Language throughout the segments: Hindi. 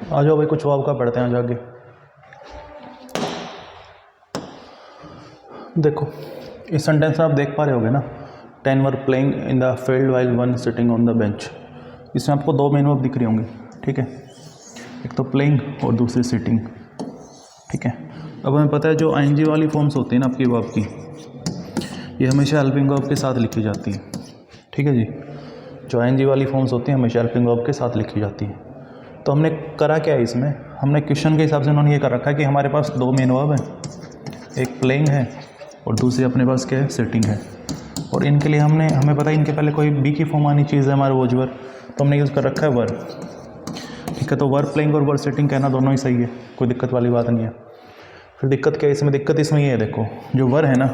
आ जाओ भाई, कुछ वाव का पढ़ते हैं जाके। देखो इस सेंटेंस में आप देख पा रहे होगे ना, 10 were playing in the field while 1 sitting on the bench. इसमें आपको दो मेन वर्ब दिख रही होंगी, ठीक है, एक तो प्लेइंग और दूसरी सिटिंग, ठीक है। अब हमें पता है जो आईएनजी वाली फॉर्म्स होती हैं ना आपकी वर्ब की, ये हमेशा हेल्पिंग वर्ब के साथ लिखी जाती है, ठीक है जी। जो आईएनजी वाली फॉर्म्स होती हैं हमेशा हेल्पिंग वर्ब के साथ लिखी जाती है। तो हमने करा क्या है इसमें, हमने क्वेश्चन के हिसाब से उन्होंने ये कर रखा है कि हमारे पास दो मेन वर्ब हैं, एक प्लेइंग है और दूसरी अपने पास क्या है, सिटिंग है। और इनके लिए हमें पता है इनके पहले कोई बी की फॉर्म आनी चीज़ है हमारे वोजवर, तो हमने यूज़ कर रखा है वर, ठीक है। तो वर प्लेइंग और वर सिटिंग कहना दोनों ही सही है, कोई दिक्कत वाली बात नहीं है। फिर दिक्कत क्या है इसमें, दिक्कत इसमें ये है, देखो जो वर है ना,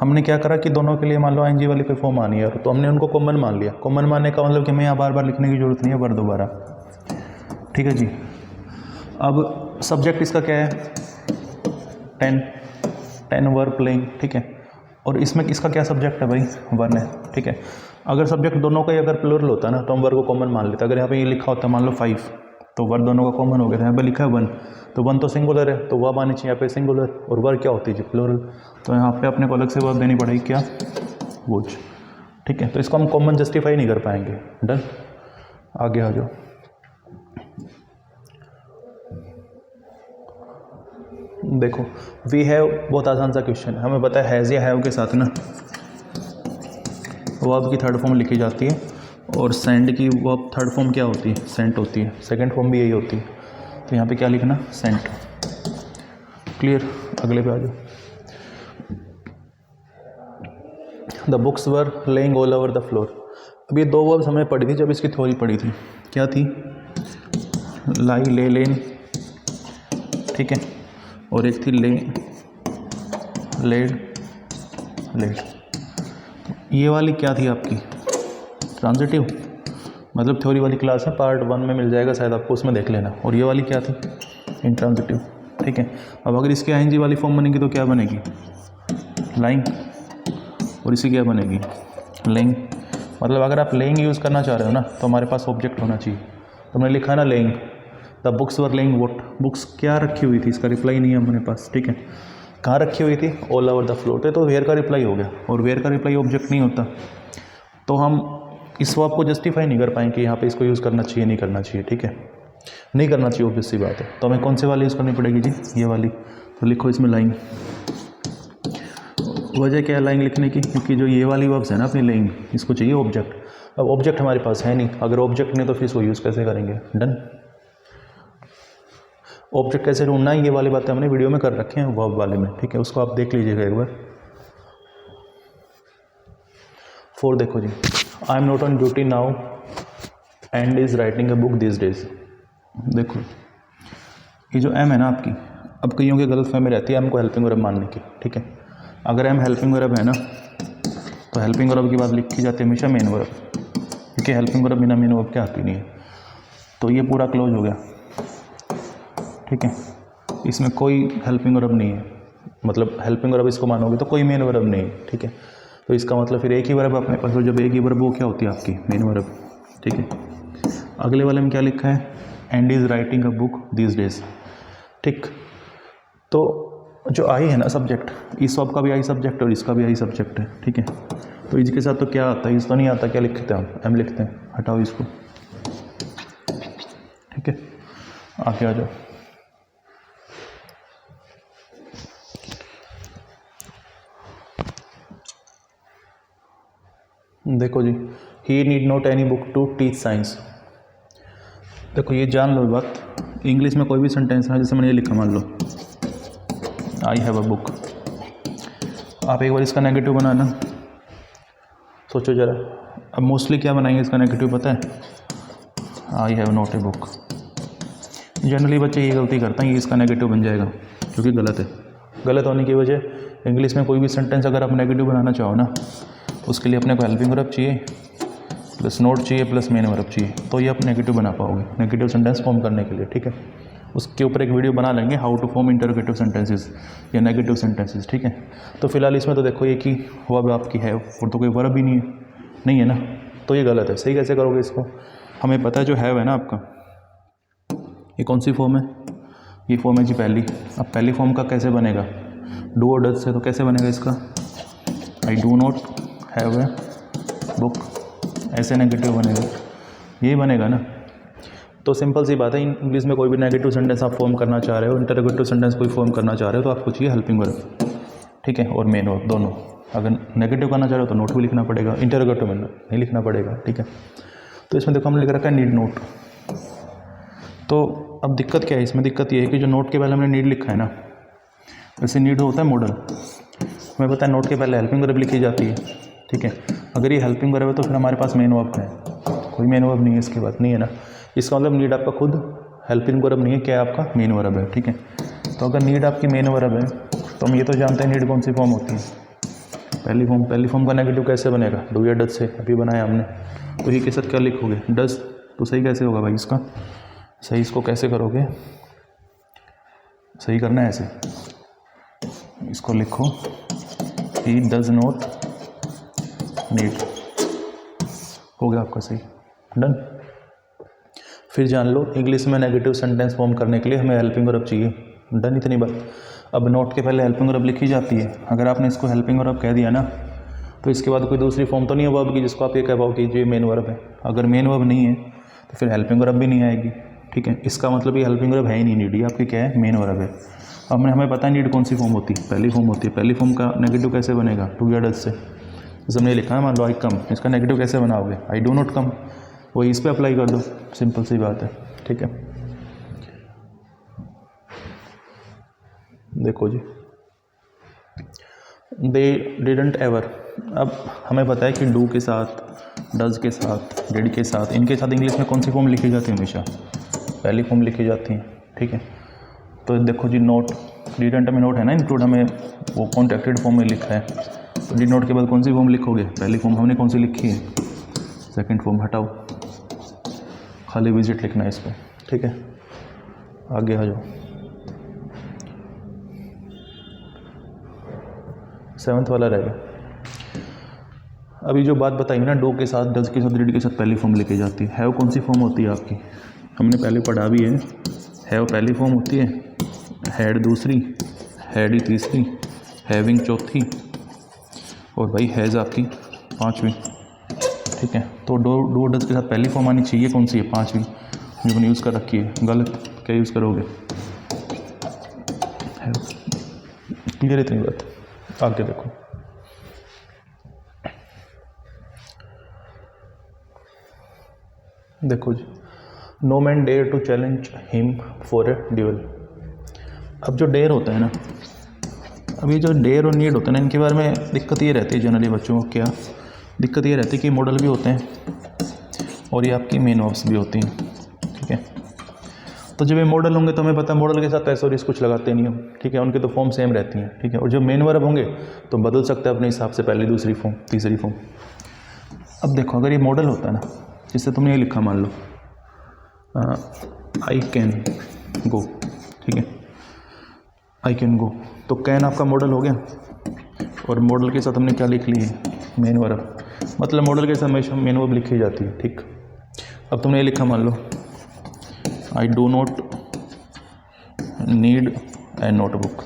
हमने क्या करा कि दोनों के लिए मान लो आईएनजी वाली कोई फॉर्म आनी है तो हमने उनको कॉमन मान लिया। कॉमन मानने का मतलब कि हमें यहाँ बार बार लिखने की जरूरत नहीं है वर दोबारा, ठीक है जी। अब सब्जेक्ट इसका क्या है, 10 वर प्लेइंग, ठीक है। और इसमें इसका क्या सब्जेक्ट है भाई, वन है, ठीक है। अगर सब्जेक्ट दोनों का ही अगर प्लूरल होता ना तो हम वर को कॉमन मान लेते। अगर यहाँ पे ये लिखा होता मान लो 5 तो वर दोनों का कॉमन हो गया था, यहाँ पे लिखा है 1 तो 1 तो सिंगुलर है तो वर्ब आनी चाहिए यहाँ पे सिंगुलर, और वर क्या होती है जी, प्लूरल। तो यहाँ पे अपने को अलग से वर्ब देनी पड़ेगी क्या, वोज, ठीक है। तो इसको हम कॉमन जस्टिफाई नहीं कर पाएंगे। डन, आगे आ जाओ। देखो वी हैव बहुत आसान सा क्वेश्चन है, हमें पता है हैज़ या हैव के साथ ना वर्ब की थर्ड फॉर्म लिखी जाती है, और सेंड की वर्ब थर्ड फॉर्म क्या होती है, सेंट होती है। सेकंड फॉर्म भी यही होती है, तो यहाँ पे क्या लिखना, सेंट। क्लियर, अगले पे आ जाओ। The books were laying all over the floor. अब ये दो वर्ब्स हमने पढ़ी थी जब इसकी थ्योरी पढ़ी थी, क्या थी, लाई, ले, लेन, ठीक है, और एक थी ले, लेड, लेड। ये वाली क्या थी आपकी, ट्रांजिटिव, मतलब थ्योरी वाली क्लास है, पार्ट 1 में मिल जाएगा शायद आपको, उसमें देख लेना। और ये वाली क्या थी, इंट्रांजिटिव, ठीक है। अब अगर इसकी आईएनजी वाली फॉर्म बनेगी तो क्या बनेगी, लाइंग, और इसी क्या बनेगी, लेइंग। मतलब अगर आप लेइंग यूज़ करना चाह रहे हो ना तो हमारे पास ऑब्जेक्ट होना चाहिए। तो हमने लिखा है ना laying, the books were laying vote, books क्या रखी हुई थी, इसका रिप्लाई नहीं है हमारे पास, ठीक है। कहाँ रखी हुई थी, ऑल ओवर द फ्लोर, तो वेयर का रिप्लाई हो गया, और वेयर का रिप्लाई ऑब्जेक्ट नहीं होता, तो हम इस वर्ब को जस्टिफाई नहीं कर पाएंगे कि यहाँ पे इसको यूज़ करना चाहिए नहीं करना चाहिए, ठीक है, नहीं करना चाहिए, ऑब्वियस सी बात है। तो हमें कौन से वाली यूज़ करनी पड़ेगी जी, ये वाली। तो लिखो इसमें लाइन, वजह क्या है लाइन लिखने की, क्योंकि जो ये वाली वर्ब्स है ना अपनी लेइंग, इसको चाहिए ऑब्जेक्ट। अब ऑब्जेक्ट हमारे पास है नहीं, अगर ऑब्जेक्ट नहीं तो फिर इसको यूज़ कैसे करेंगे। डन, ऑब्जेक्ट कैसे ढूंढना है ये वाली बातें हमने वीडियो में कर रखे हैं वर्ब वाले में, ठीक है, उसको आप देख लीजिएगा एक बार। 4 देखो जी, I am not on duty now and is writing a book this days. देखो ये जो एम है ना आपकी, अब कईयों की गलत फहमी रहती है एम को हेल्पिंग वर्ब मानने की, ठीक है। अगर एम हेल्पिंग वर्ब है ना तो हेल्पिंग वर्ब की बात लिखी जाती है हमेशा मेन वर्ब, क्योंकि हेल्पिंग वर्ब बिना मेन वर्ब के आती नहीं है। तो ये पूरा क्लोज हो गया, ठीक है, इसमें कोई हेल्पिंग वर्ब नहीं है, मतलब हेल्पिंग वर्ब इसको मानोगे तो कोई मेन वर्ब नहीं है, ठीक है। तो इसका मतलब फिर एक ही वर्ब अपने पास, जब एक ही वर्ब वो क्या होती है आपकी मेन वर्ब, ठीक है। अगले वाले में क्या लिखा है, and is writing a book this days, ठीक। तो जो आई है ना सब्जेक्ट, इस वर्ब का भी आई सब्जेक्ट और इसका भी आई सब्जेक्ट है, ठीक है। तो इसके साथ तो क्या आता है, इस तो नहीं आता, क्या लिखते हैं हम, एम लिखते हैं, हटाओ इसको, ठीक है। आगे आ जाओ। देखो जी, he need not any book to teach science. देखो ये जान लो बात, इंग्लिश में कोई भी सेंटेंस है, जैसे मैंने ये लिखा, मान लो आई हैव अ बुक, आप एक बार इसका नेगेटिव बनाना, सोचो जरा। अब मोस्टली क्या बनाएंगे इसका नेगेटिव पता है, I have not a book. Generally बच्चे ये गलती करते हैं, ये इसका नेगेटिव बन जाएगा, जो कि गलत है। गलत होने की वजह, इंग्लिश में कोई भी सेंटेंस अगर आप नेगेटिव बनाना चाहो ना, उसके लिए अपने को हेल्पिंग वर्ब चाहिए प्लस नोट चाहिए प्लस मेन वर्ब चाहिए, तो ये आप नेगेटिव बना पाओगे, नेगेटिव सेंटेंस फॉर्म करने के लिए, ठीक है। उसके ऊपर एक वीडियो बना लेंगे, how to form interrogative sentences या नेगेटिव सेंटेंसेस, ठीक है। तो फिलहाल इसमें तो देखो ये कि वर्ब आपकी है और तो कोई वर्ब ही नहीं है ना, तो ये गलत है। सही कैसे करोगे इसको, हमें पता है जो है ना आपका ये कौन सी फॉर्म है? ये फॉर्म है जी पहली। अब पहली फॉर्म का कैसे बनेगा? डू और डज से, तो कैसे बनेगा इसका? आई do not have a book, ऐसे नेगेटिव बनेगा, यही बनेगा ना। तो सिंपल सी बात है, इंग्लिश में कोई भी नेगेटिव सेंटेंस आप फॉर्म करना चाह रहे हो, इंटरोगेटिव सेंटेंस कोई फॉर्म करना चाह रहे हो, तो आपको चाहिए हेल्पिंग वर्ब, ठीक है, और मेन वर्ब दोनों। अगर नेगेटिव करना चाह रहे हो तो नोट भी लिखना पड़ेगा, इंटरोगेटिव में नहीं लिखना पड़ेगा, ठीक है। तो इसमें देखो हमने लिख रखा है नीड नोट। तो अब दिक्कत क्या है इसमें? दिक्कत ये है कि जो नोट के पहले हमने नीड लिखा है ना, वैसे नीड होता है मॉडल, हमें पता है नोट के पहले हेल्पिंग वर्ब लिखी जाती है, ठीक है। अगर ये हेल्पिंग वर्ब है तो फिर हमारे पास मेन वर्ब है, कोई मेन वर्ब नहीं है, इसके बाद नहीं है ना। इसका मतलब नीड आपका खुद हेल्पिंग वर्ब नहीं है, क्या है आपका? मेन वर्ब है, ठीक है। तो अगर नीड आपकी मेन वर्ब है तो हम ये तो जानते हैं नीड कौन सी फॉर्म होती है? पहली फॉर्म। पहली फॉर्म का नेगेटिव कैसे बनेगा? डू या डज से, अभी बनाया हमने। तो ये के साथ क्या लिखोगे? डज। तो सही कैसे होगा भाई इसका? सही इसको कैसे करोगे? सही करना है ऐसे, इसको लिखो ही डज नॉट नीड, हो गया आपका सही, डन। फिर जान लो इंग्लिश में नेगेटिव सेंटेंस फॉर्म करने के लिए हमें हेल्पिंग वर्ब चाहिए, डन, इतनी बात। अब नोट के पहले हेल्पिंग वर्ब लिखी जाती है, अगर आपने इसको हेल्पिंग वर्ब कह दिया ना, तो इसके बाद कोई दूसरी फॉर्म तो नहीं है वर्ब की जिसको आप ये कह पाओ कि ये मेन वर्ब है। अगर मेन वर्ब नहीं है तो फिर हेल्पिंग वर्ब भी नहीं आएगी, ठीक है। इसका मतलब ये हेल्पिंग वर्ब है ही नहीं, नीड, ये आपकी क्या है? मेन वर्ब है। अब हमें पता है नीड कौन सी फॉर्म होती है? पहली फॉर्म होती है। पहली फॉर्म का नेगेटिव कैसे बनेगा? डू या डज से। जैसे हमने लिखा है मान लो आई कम, इसका नेगेटिव कैसे बनाओगे? आई डू नॉट कम, वही इस पर अप्लाई कर दो, सिंपल सी बात है, ठीक है। देखो जी, दे डिडंट एवर। अब हमें पता है कि डू के साथ, डज के साथ, डिड के साथ, इनके साथ इंग्लिश में कौन सी फॉर्म लिखी जाती है? हमेशा पहली फॉर्म लिखी जाती है, ठीक है। तो देखो जी, नोट, डिडंट में नोट है ना इंक्लूड, हमें वो कॉन्ट्रैक्टेड फॉर्म में लिखा है, तो डिड नोट के बाद कौन सी फॉर्म लिखोगे? पहली फॉर्म। हमने कौन सी लिखी है? Second form. हटाओ, खाली विजिट लिखना है इस पर, ठीक है। आगे आ जाओ, 7th वाला रहेगा। अभी जो बात बताई ना, डू के साथ, डज के साथ, डिड के साथ पहली फॉर्म लिखी जाती है। हैव कौन सी फॉर्म होती है आपकी? हमने पहले पढ़ा भी है, हैव पहली फॉर्म होती है, हैड दूसरी, हैड ही तीसरी, हैविंग चौथी, और भाई हैज़ आपकी 5वीं, ठीक है। तो डू डज के साथ पहली फॉर्म आनी चाहिए, कौन सी है? 5वीं, जो मैंने यूज़ कर रखी है। गलत, क्या यूज़ करोगे? क्लियर इतनी बात? आगे देखो, देखो जी, no man dare to challenge him for a duel. अब जो डेयर होता है ना, अभी जो डेयर और नीड होता है ना, इनके बारे में दिक्कत ये रहती है जनरली बच्चों को, क्या दिक्कत ये रहती है कि मॉडल भी होते हैं और ये आपकी मेन वर्ब्स भी होती हैं, ठीक है। तो जब ये मॉडल होंगे तो हमें पता है मॉडल के साथ ऐसा और कुछ लगाते नहीं हो, ठीक है, उनकी तो फॉर्म सेम रहती हैं, ठीक है। और जब मेन वर्ब होंगे तो बदल सकते हैं अपने हिसाब से, पहली, दूसरी फॉर्म, तीसरी फॉर्म। अब देखो, अगर ये मॉडल होता है ना, जिससे तुमने ये लिखा, मान लो आई कैन गो, ठीक है, आई कैन गो, तो कैन आपका मॉडल हो गया, और मॉडल के साथ हमने क्या लिख ली है? Main verb. मतलब मॉडल के साथ हमेशा मेन वर्ब लिखी जाती है, ठीक। अब तुमने ये लिखा, मान लो I do not need a notebook,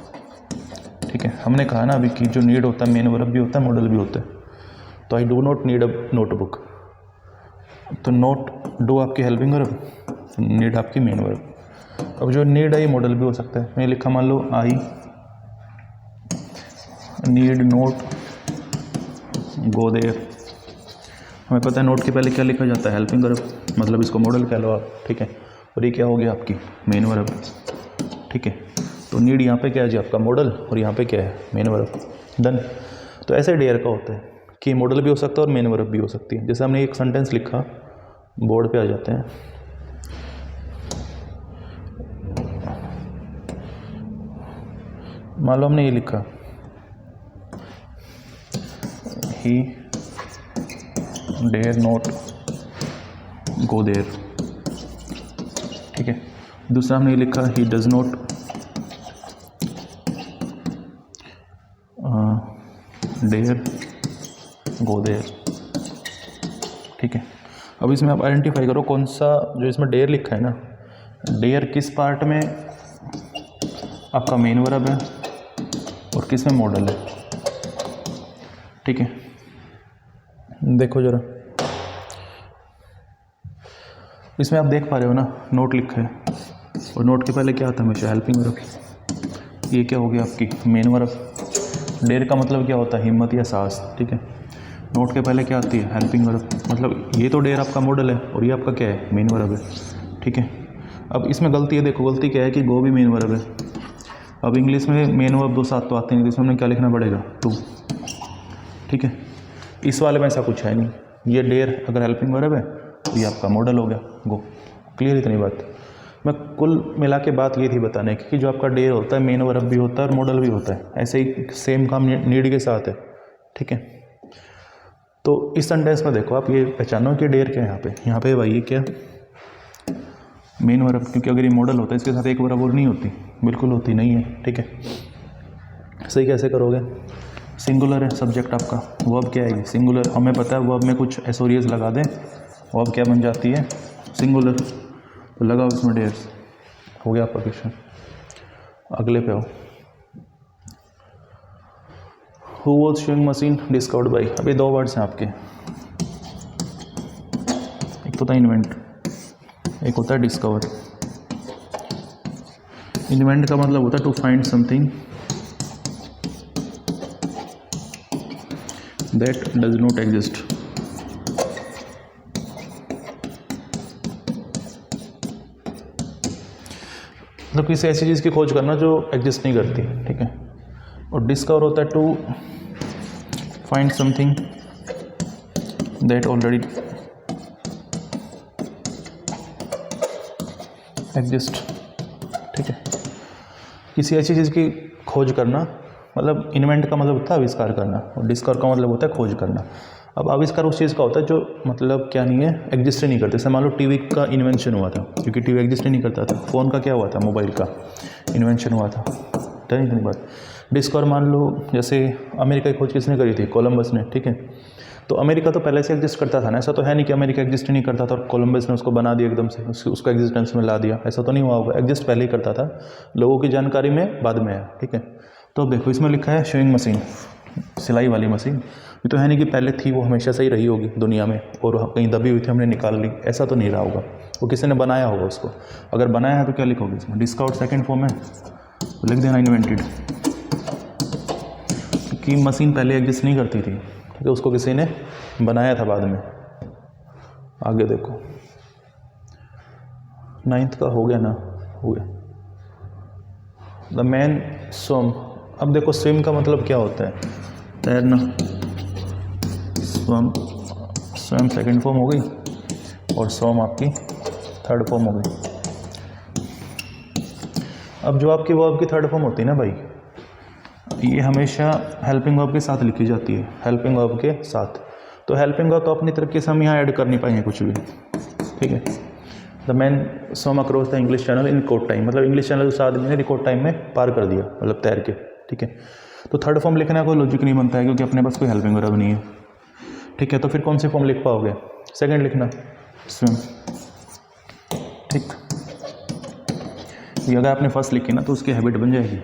ठीक है। हमने कहा ना अभी कि जो नीड होता है मेन वर्ब भी होता है, मॉडल भी होता है। तो आई do not need a notebook, तो नोट, डू आपकी हेल्पिंग वर्ब, नीड आपकी मेन वर्ब। अब जो नीड है ये मॉडल भी हो सकता है। मैंने लिखा, मान लो I need not go there, हमें पता है नोट के पहले क्या लिखा जाता है? हेल्पिंग वर्ब, मतलब इसको मॉडल कह लो आप, ठीक है। और ये क्या हो गया? आपकी मेन वर्ब, ठीक है। तो नीड यहाँ पे क्या है जी? आपका मॉडल, और यहाँ पे क्या है? Main verb, done. तो ऐसे डेयर का होता है कि मॉडल भी हो सकता है और मेन वर्ब भी हो सकती है। जैसे हमने एक सेंटेंस लिखा, बोर्ड पे आ जाते हैं, मान लो हमने ये लिखा, he dare not go there, ठीक है। दूसरा हमने ये लिखा, he does not dare go there, ठीक है। अब इसमें आप आइडेंटिफाई करो कौन सा, जो इसमें डेयर लिखा है ना, डेयर किस पार्ट में आपका मेन वर्ब है और किस में मॉडल है, ठीक है। देखो ज़रा, इसमें आप देख पा रहे हो ना, नोट लिखा है और नोट के पहले क्या आता है हमेशा, हेल्पिंग वर्ब। ये क्या हो गया आपकी मेन वर्ब। डेयर का मतलब क्या होता है, हिम्मत या साहस, ठीक है। नोट के पहले क्या आती है, हेल्पिंग वर्ब। मतलब ये तो डेयर आपका मॉडल है और ये आपका क्या है, मेन वर्ब है, ठीक है। अब इसमें गलती है, देखो गलती क्या है कि गो भी मेन वर्ब है। अब इंग्लिश में मेन वर्ब दो साथ तो आते हैं, इसमें हमने क्या लिखना पड़ेगा, टू, ठीक है। इस वाले में ऐसा कुछ है नहीं, ये डेयर अगर हेल्पिंग वर्ब है तो ये आपका मॉडल हो गया, गो। क्लियर इतनी बात। मैं कुल मिला के बात ये थी बताने की कि जो आपका डेयर होता है मेन वर्ब भी होता है और मॉडल भी होता है, ऐसे ही सेम काम नीड के साथ है, ठीक है। तो इस सेंटेंस में देखो आप ये पहचानो कि डेयर क्या है यहाँ पे भाई, ये क्या मेन वर्ब, क्योंकि अगर ये मॉडल होता है इसके साथ एक वर्ब और नहीं होती, बिल्कुल होती नहीं है, ठीक है। सही कैसे करोगे, सिंगुलर है सब्जेक्ट आपका, वर्ब क्या है, सिंगुलर। हमें पता है वर्ब में कुछ एसोरियस लगा दें, वर्ब क्या बन जाती है, सिंगुलर। तो लगाओ इसमें डेयर्स, हो गया आपका क्वेश्चन। अगले पे आओ। Who was showing machine discovered by. अभी दो वर्ड्स हैं आपके, एक तो था इन्वेंट, एक होता है डिस्कवर। इन्वेंट का मतलब होता है to find something that does not exist. मतलब किसी ऐसी चीज़ की खोज करना जो एग्जिस्ट नहीं करती, ठीक है। और डिस्कवर होता है to find something that already exist, ठीक है। किसी ऐसी चीज़ की खोज करना, मतलब इन्वेंट का मतलब होता है आविष्कार करना और डिस्कवर का मतलब होता है खोज करना। अब आविष्कार उस चीज़ का होता है जो मतलब क्या नहीं है, एग्जिस्ट ही नहीं करते। जैसे मान लो टीवी का इन्वेंशन हुआ था, क्योंकि टीवी एग्जिस्ट ही नहीं करता था। फ़ोन का क्या हुआ था, मोबाइल का इन्वेंशन हुआ था, ठीक है। बात डिस्कवर मान लो, जैसे अमेरिका की खोज किसने करी थी, कोलंबस ने, ठीक है। तो अमेरिका तो पहले से एग्जिस्ट करता था ना, ऐसा तो है नहीं कि अमेरिका एग्जिस्ट ही नहीं करता था और कोलंबस ने उसको बना दिया एकदम से, उसको एग्जिस्टेंस में ला दिया, ऐसा तो नहीं हुआ होगा। एग्जिस्ट पहले ही करता था, लोगों की जानकारी में बाद में है, ठीक है। तो अब देखो इसमें लिखा है शोइंग मशीन, सिलाई वाली मशीन। ये तो है नहीं कि पहले थी, वो हमेशा से ही रही होगी दुनिया में और कहीं दबी हुई थी हमने निकाल ली, ऐसा तो नहीं रहा होगा। वो किसी ने बनाया होगा उसको। अगर बनाया है तो क्या लिखोगे इसमें, डिस्कवर्ड सेकंड फॉर्म है तो लिख देना इन्वेंटेड, कि मशीन पहले एग्जिस्ट नहीं करती थी, ठीक है, उसको किसी ने बनाया था बाद में। आगे देखो 9th का हो गया ना, हो गया। The man swam. अब देखो स्विम का मतलब क्या होता है, तैरना। स्वम, स्वयं सेकंड फॉर्म हो गई और स्वम आपकी थर्ड फॉर्म हो गई। अब जो आपकी वर्ब की थर्ड फॉर्म होती है ना भाई, ये हमेशा हेल्पिंग वर्ब के साथ लिखी जाती है, हेल्पिंग वर्ब के साथ। तो हेल्पिंग वर्ब तो अपनी तरीके से हम यहाँ ऐड कर नहीं पाएंगे कुछ भी, ठीक है। The man swam across the English channel in record time, मतलब इंग्लिश चैनल उस आदमी ने रिकॉर्ड टाइम में पार कर दिया, मतलब तैर के, ठीक है। तो थर्ड फॉर्म लिखना कोई लॉजिक नहीं बनता है, क्योंकि अपने पास कोई हेल्पिंग वर्ब नहीं है, ठीक है। तो फिर कौन सी फॉर्म लिख पाओगे, सेकंड लिखना, स्विम, ठीक। ये अगर आपने फर्स्ट लिखी ना तो उसकी हैबिट बन जाएगी।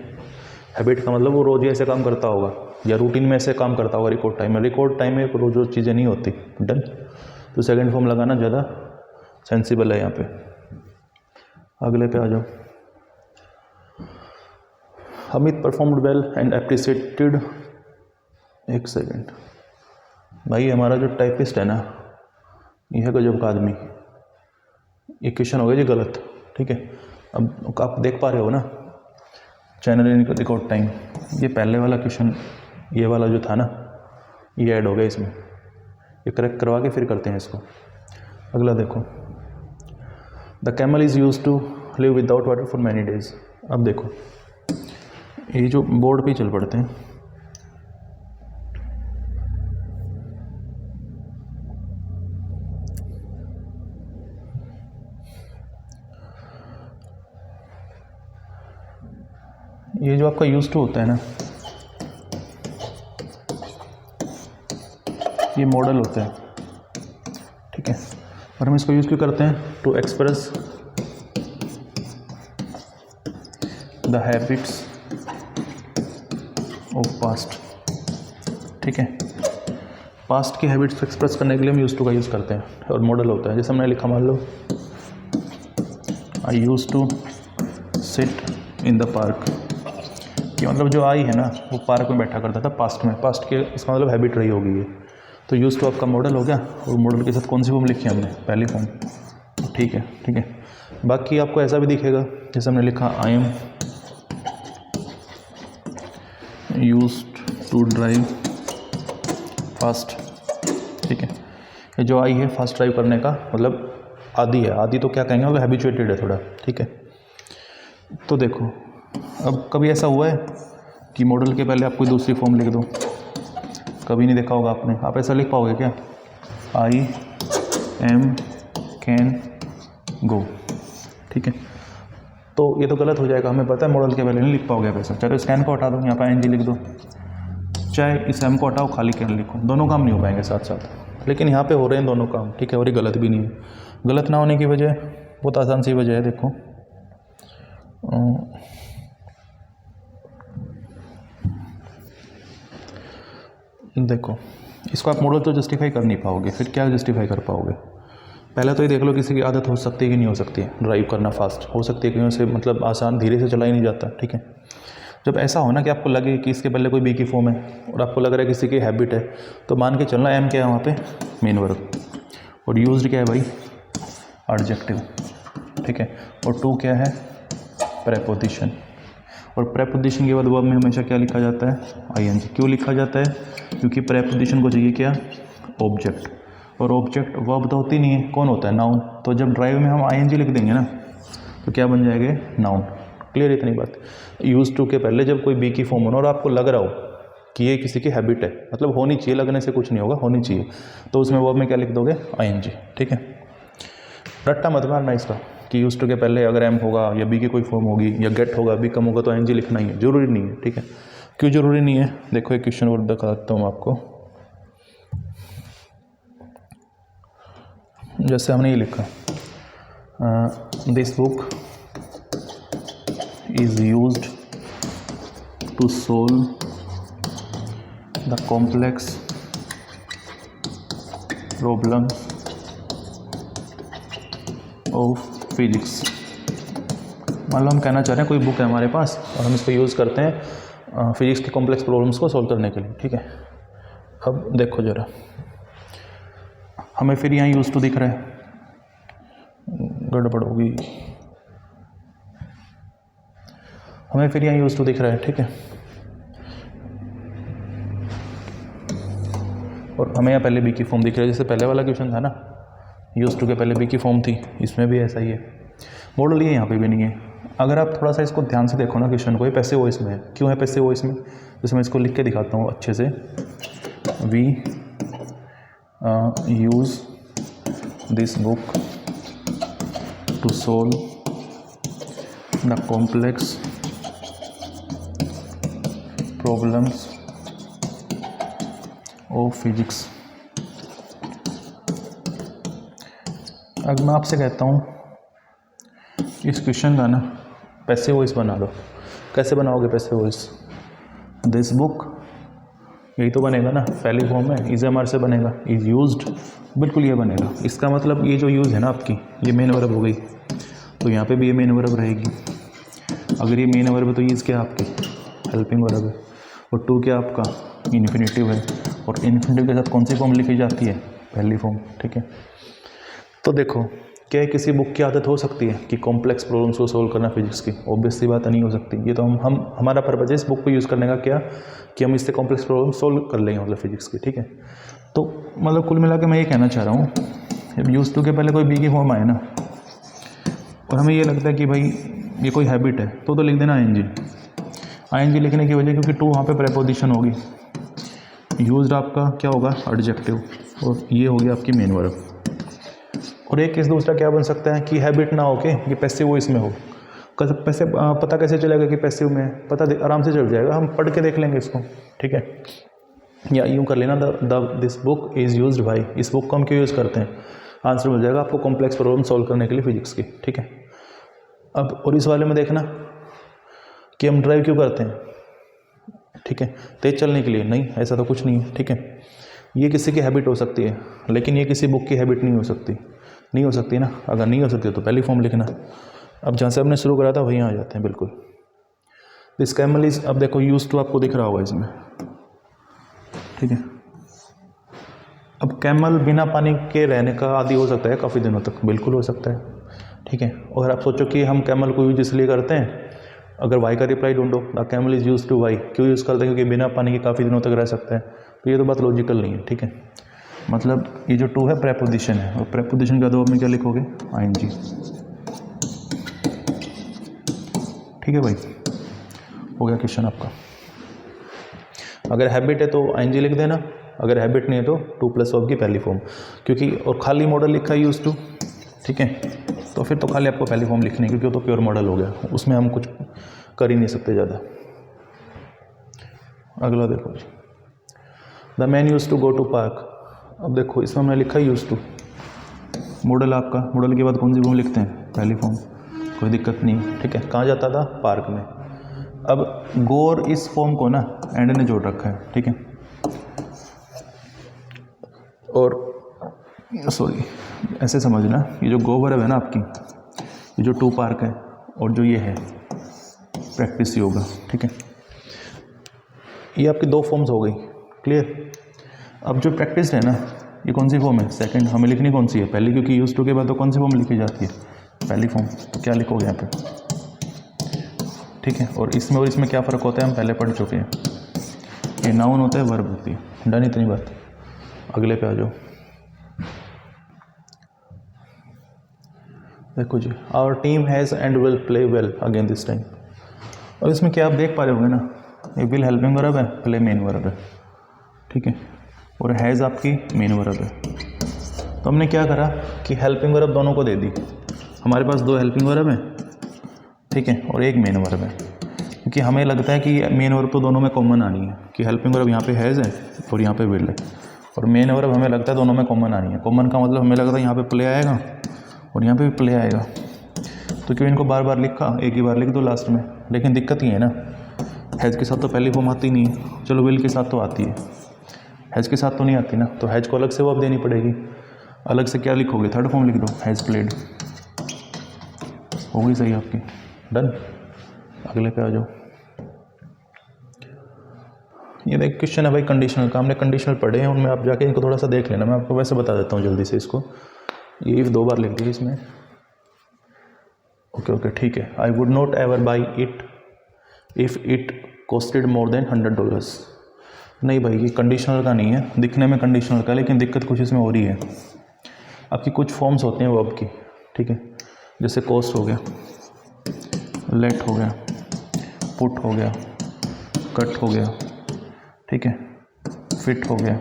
हैबिट का मतलब वो रोज़ ही ऐसे काम करता होगा या रूटीन में ऐसे काम करता होगा रिकॉर्ड टाइम में। रिकॉर्ड टाइम में रोज रोज चीज़ें नहीं होती, डन। तो सेकंड फॉर्म लगाना ज़्यादा सेंसिबल है यहाँ पे। अगले पे आ जाओ। Amit performed well and appreciated. एक सेकेंड भाई, हमारा जो टाइपिस्ट है ना, ये है गजब का आदमी। ये क्वेश्चन हो गया जी गलत, ठीक है। अब आप देख पा रहे हो ना, चैनल इन रिकॉर्ड टाइम, ये पहले वाला क्वेश्चन, ये वाला जो था ना, ये ऐड हो गया इसमें। ये करेक्ट करवा के फिर करते हैं इसको। अगला देखो, the camel is use to live without water for many days. अब देखो ये जो बोर्ड पे चल पड़ते हैं, ये जो आपका यूज टू होता है ना, ये मॉडल होता है, ठीक है। और हम इसको यूज़ क्यों करते हैं, to express the habits of past. ठीक है, पास्ट की हैबिट्स को एक्सप्रेस करने के लिए हम यूज टू का यूज़ करते हैं और मॉडल होता है। जैसे हमने लिखा, मान लो I use to sit in the park, कि मतलब जो आई है ना वो पार्क में बैठा करता था पास्ट में, पास्ट के इसका मतलब हैबिट रही होगी ये। तो यूज टू आपका मॉडल हो गया, और मॉडल के साथ कौन सी फॉर्म लिखी हमने, पहली फॉर्म। ठीक है, ठीक है। बाकी आपको ऐसा भी दिखेगा, जैसे हमने लिखा I am used to drive fast. ठीक है, ये जो आई है फास्ट ड्राइव करने का मतलब आदी है। आदी तो क्या कहेंगे, मतलब हैबिचुएटेड है थोड़ा। ठीक है, तो देखो अब कभी ऐसा हुआ है कि मॉडल के पहले आप कोई दूसरी फॉर्म लिख दो? कभी नहीं देखा होगा आपने। आप ऐसा लिख पाओगे क्या, आई एम कैन गो? ठीक है, तो ये तो गलत हो जाएगा, हमें पता है मॉडल के पहले नहीं लिख पाओगे आप ऐसा। चाहे तो स्कैन को हटा दो, यहाँ पर एनजी लिख दो, चाहे इस एम को हटाओ खाली कैन लिखो, दोनों काम नहीं हो पाएंगे साथ साथ। लेकिन यहाँ पे हो रहे हैं दोनों काम। ठीक है, और ये गलत भी नहीं है। गलत ना होने की वजह बहुत आसान सी वजह है, देखो देखो इसको आप मॉडल तो जस्टिफाई कर नहीं पाओगे, फिर क्या जस्टिफाई कर पाओगे? पहले तो ये देख लो किसी की आदत हो सकती है कि नहीं हो सकती है ड्राइव करना फास्ट, हो सकती है कि उसे मतलब आसान धीरे से चला ही नहीं जाता। ठीक है, जब ऐसा हो ना कि आपको लगे कि इसके पहले कोई बी की फॉर्म है और आपको लग रहा है किसी की हैबिट है, तो मान के चलना एम क्या है वहाँ पे, मेन वर्ब, और यूज्ड क्या है भाई, एडजेक्टिव। ठीक है, और टू क्या है, प्रेपोजिशन। और प्रेपोजिशन के बाद वर्ब में हमेशा क्या लिखा जाता है, आईएनजी। क्यों लिखा जाता है? क्योंकि प्रेपोजिशन को चाहिए क्या, ऑब्जेक्ट, और ऑब्जेक्ट वर्ब तो होती नहीं है, कौन होता है, नाउन। तो जब ड्राइव में हम आईएनजी लिख देंगे ना तो क्या बन जाएंगे, नाउन। क्लियर इतनी बात। यूज टू के पहले जब कोई बी की फॉर्म हो और आपको लग रहा हो कि ये किसी की हैबिट है, मतलब होनी चाहिए, लगने से कुछ नहीं होगा, होनी चाहिए, तो उसमें वर्ब में क्या लिख दोगे, आईएनजी। ठीक है, रट्टा मत मारना इसका कि यूज टू के पहले अगर एम होगा या बी की कोई फॉर्म होगी या गेट होगा, बी कम होगा तो आईएनजी लिखना ही है, जरूरी नहीं है। ठीक है, क्यों जरूरी नहीं है? देखो एक क्वेश्चन और दिखाता हूँ आपको। जैसे हमने ये लिखा, this book is used to solve the complex problem of physics. मान लो हम कहना चाह रहे हैं कोई बुक है हमारे पास और हम इसको यूज़ करते हैं फिजिक्स के कॉम्प्लेक्स प्रॉब्लम्स को सॉल्व करने के लिए। ठीक है, अब देखो ज़रा, हमें फिर यहाँ यूज़ टू दिख रहा है, गड़बड़ होगी, हमें फिर यहाँ यूज़ टू दिख रहा है। ठीक है, और हमें यहाँ पहले बी की फॉर्म दिख रही है, जैसे पहले वाला क्वेश्चन था ना, यूज़ टू के पहले बी की फॉर्म थी, इसमें भी ऐसा ही है। मॉडल ये यहाँ पे भी नहीं है। अगर आप थोड़ा सा इसको ध्यान से देखो ना क्वेश्चन को, ये पैसिव वॉइस में है। क्यों है पैसिव वॉइस में? जैसे मैं इसको लिख के दिखाता हूँ अच्छे से, we use this book to solve the complex problems of physics. अगर मैं आपसे कहता हूँ इस क्वेश्चन का ना पैसिव वॉइस बना लो, कैसे बनाओगे पैसिव वॉइस? दिस बुक, यही तो बनेगा ना, पहली फॉर्म में इज एम आर से बनेगा, इज यूज्ड, बिल्कुल ये बनेगा। इसका मतलब ये जो यूज़ है ना आपकी, ये मेन वर्ब हो गई, तो यहाँ पे भी ये मेन वर्ब रहेगी। अगर ये मेन वर्ब है तो ईज क्या आपकी, हेल्पिंग वर्ब है, और टू क्या आपका, इन्फिनेटिव है, और इन्फिनेटिव के साथ कौन सी फॉर्म लिखी जाती है, पहली फॉर्म। ठीक है, तो देखो क्या किसी बुक की आदत हो सकती है कि कॉम्प्लेक्स प्रॉब्लम्स को सोल्व करना फिजिक्स की? ऑब्वियसली बात नहीं हो सकती। ये तो हम हमारा पर्पज है इस बुक को यूज़ करने का क्या, कि हम इससे कॉम्प्लेक्स प्रॉब्लम सोल्व कर लेंगे, मतलब फिजिक्स की। ठीक है, तो मतलब कुल मिला के मैं ये कहना चाह रहा हूँ, जब यूज़ टू के पहले कोई बी की फॉर्म आए ना और हमें ये लगता है कि भाई ये कोई हैबिट है, तो लिख देना आईएनजी। आईएनजी लिखने की वजह क्योंकि टू वहाँ पे प्रेपोजिशन होगी, यूज्ड आपका क्या होगा, एडजेक्टिव, और ये हो गया आपकी मेन वर्ब। और एक केस दूसरा क्या बन सकता है कि हैबिट ना हो के ये पैसिव वॉइस में हो। पैसे पता कैसे चलेगा कि पैसिव में है? पता आराम से चल जाएगा, हम पढ़ के देख लेंगे इसको। ठीक है, या यूँ कर लेना, this book is used by, इस बुक को हम क्यों यूज़ करते हैं, आंसर मिल जाएगा आपको कॉम्प्लेक्स प्रॉब्लम सॉल्व करने के लिए फिजिक्स की। ठीक है, अब और इस वाले में देखना, कि हम ड्राइव क्यों करते हैं, ठीक है, तेज चलने के लिए? नहीं, ऐसा तो कुछ नहीं है, ठीक है। ये किसी की हैबिट हो सकती है, लेकिन ये किसी बुक की हैबिट नहीं हो सकती, नहीं हो सकती ना। अगर नहीं हो सकती तो पहली फॉर्म लिखना। अब जहाँ से हमने शुरू करा था वहीं आ जाते हैं बिल्कुल। दिस कैमल इज, अब देखो यूज टू आपको दिख रहा होगा इसमें, ठीक है। अब कैमल बिना पानी के रहने का आदी हो सकता है काफ़ी दिनों तक, बिल्कुल हो सकता है, ठीक है। और आप सोचो कि हम कैमल को यूज इसलिए करते हैं, अगर वाई का रिप्लाई ढूंढो, the camel is use to why, क्यों यूज़ करते हैं? क्योंकि बिना पानी के काफ़ी दिनों तक रह सकता है। तो ये तो बात लॉजिकल नहीं है, ठीक है। मतलब ये जो टू है प्रेपोजिशन है, और प्रेपोजिशन का जवाब में क्या लिखोगे? आईएनजी, ठीक है भाई, हो गया क्वेश्चन आपका। अगर हैबिट है तो आईएनजी लिख देना, अगर हैबिट नहीं है तो टू प्लस वर्ब की पहली फॉर्म, क्योंकि और खाली मॉडल लिखा है यूज टू, ठीक है, तो फिर तो खाली आपको पहली फॉर्म लिखनी है, क्योंकि वो तो प्योर मॉडल हो गया, उसमें हम कुछ कर ही नहीं सकते ज़्यादा। अगला देखो जी, the man use to go to park. अब देखो इसमें हमने लिखा यूज टू, मॉडल आपका, मॉडल के बाद कौन सी फॉर्म लिखते हैं? पहली फॉर्म, कोई दिक्कत नहीं, ठीक है। कहाँ जाता था? पार्क में। अब गो और इस फॉर्म को ना एंड ने जोड़ रखा है, ठीक है, और सॉरी ऐसे समझना, ये जो गो वर्ब है ना आपकी, ये जो टू पार्क है और जो ये है प्रैक्टिस योगा, ठीक है, ये आपकी दो फॉर्म्स हो गई, क्लियर। अब जो प्रैक्टिस है ना, ये कौन सी फॉर्म है? सेकंड। हमें लिखनी कौन सी है? पहली, क्योंकि यूज टू के बाद तो कौन सी फॉर्म लिखी जाती है? पहली फॉर्म। तो क्या लिखोगे यहाँ पे, ठीक है। और इसमें क्या फ़र्क होता है हम पहले पढ़ चुके हैं, ये नाउन होता है, वर्ब होती है, डन, इतनी बात। अगले पे आ जाओ, देखो जी, our team has and will play well again this time. और इसमें क्या आप देख पा रहे होंगे ना, ये विल हेल्पिंग वर्ब है, प्ले मेन वर्ब है, ठीक है, और हैज़ आपकी मेन वर्ब है। तो हमने क्या करा कि हेल्पिंग वर्ब दोनों को दे दी, हमारे पास दो हेल्पिंग वर्ब हैं, ठीक है, और एक मेन वर्ब है, क्योंकि हमें लगता है कि मेन वर्ब तो दोनों में कॉमन आनी है, कि हेल्पिंग वर्ब यहाँ पे हैज़ है और यहाँ पे विल है, और मेन वर्ब हमें लगता है दोनों में कॉमन आनी है। कॉमन का मतलब हमें लगता है यहाँ पे प्ले आएगा और यहाँ पे भी प्ले आएगा, तो क्यों इनको बार बार लिखा, एक ही बार लिख दो लास्ट में। लेकिन दिक्कत ये है ना, हैज़ के साथ तो पहली फॉर्म आती नहीं है, चलो विल के साथ तो आती है, हैज़ के साथ तो नहीं आती ना, तो हैज़ को अलग से वर्ब देनी पड़ेगी। अलग से क्या लिखोगे? थर्ड फॉर्म लिख दो, हैज़ प्लेड, हो गई सही आपकी, डन। अगले पे आ जाओ, ये देख क्वेश्चन है भाई कंडीशनल का, हमने कंडीशनल पढ़े हैं, उनमें आप जाके इनको थोड़ा सा देख लेना, मैं आपको वैसे बता देता हूँ जल्दी से इसको। ये दो बार लिख दिया इसमें, ओके ओके ठीक है। I would not ever by it if it costed more than $100। नहीं भाई, ये कंडीशनल का नहीं है, दिखने में कंडीशनल का, लेकिन दिक्कत कुछ इसमें हो रही है। आपकी कुछ फॉर्म्स होते हैं वर्ब की, ठीक है, जैसे कॉस्ट हो गया, लेट हो गया, पुट हो गया, कट हो गया, ठीक है, फिट हो गया,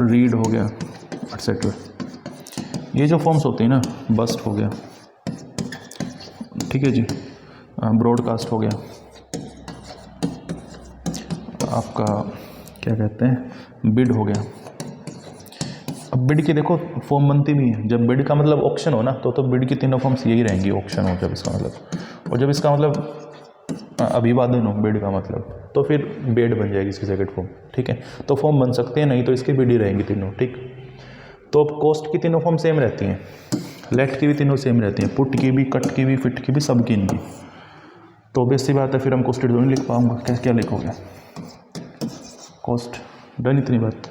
रीड हो गया, एटसेट्रा। ये जो फॉर्म्स होती हैं ना, बस्ट हो गया, ठीक है जी, ब्रॉडकास्ट हो गया, आपका क्या कहते हैं, बिड हो गया। अब बिड की देखो फॉर्म बनती भी है, जब बिड का मतलब ऑक्शन हो ना, तो बिड की तीनों फॉर्म्स यही रहेंगी, ऑक्शन हो जब इसका मतलब, और जब इसका मतलब अभिवादन हो बिड का मतलब, तो फिर बेड बन जाएगी इसकी सेकंड फॉर्म, ठीक है। तो फॉर्म बन सकते हैं, नहीं तो इसकी बिड ही रहेंगी तीनों, ठीक। तो अब कॉस्ट की तीनों फॉर्म सेम रहती हैं, लेट की भी तीनों सेम रहती हैं, पुट की भी, कट की भी, फिट की भी, सबकी इनकी। तो ऑब्वियस सी बात है, फिर हम कॉस्टेड तो नहीं लिख पाऊंगा, क्या क्या लिखोगे? कॉस्ट, डन, इतनी बात।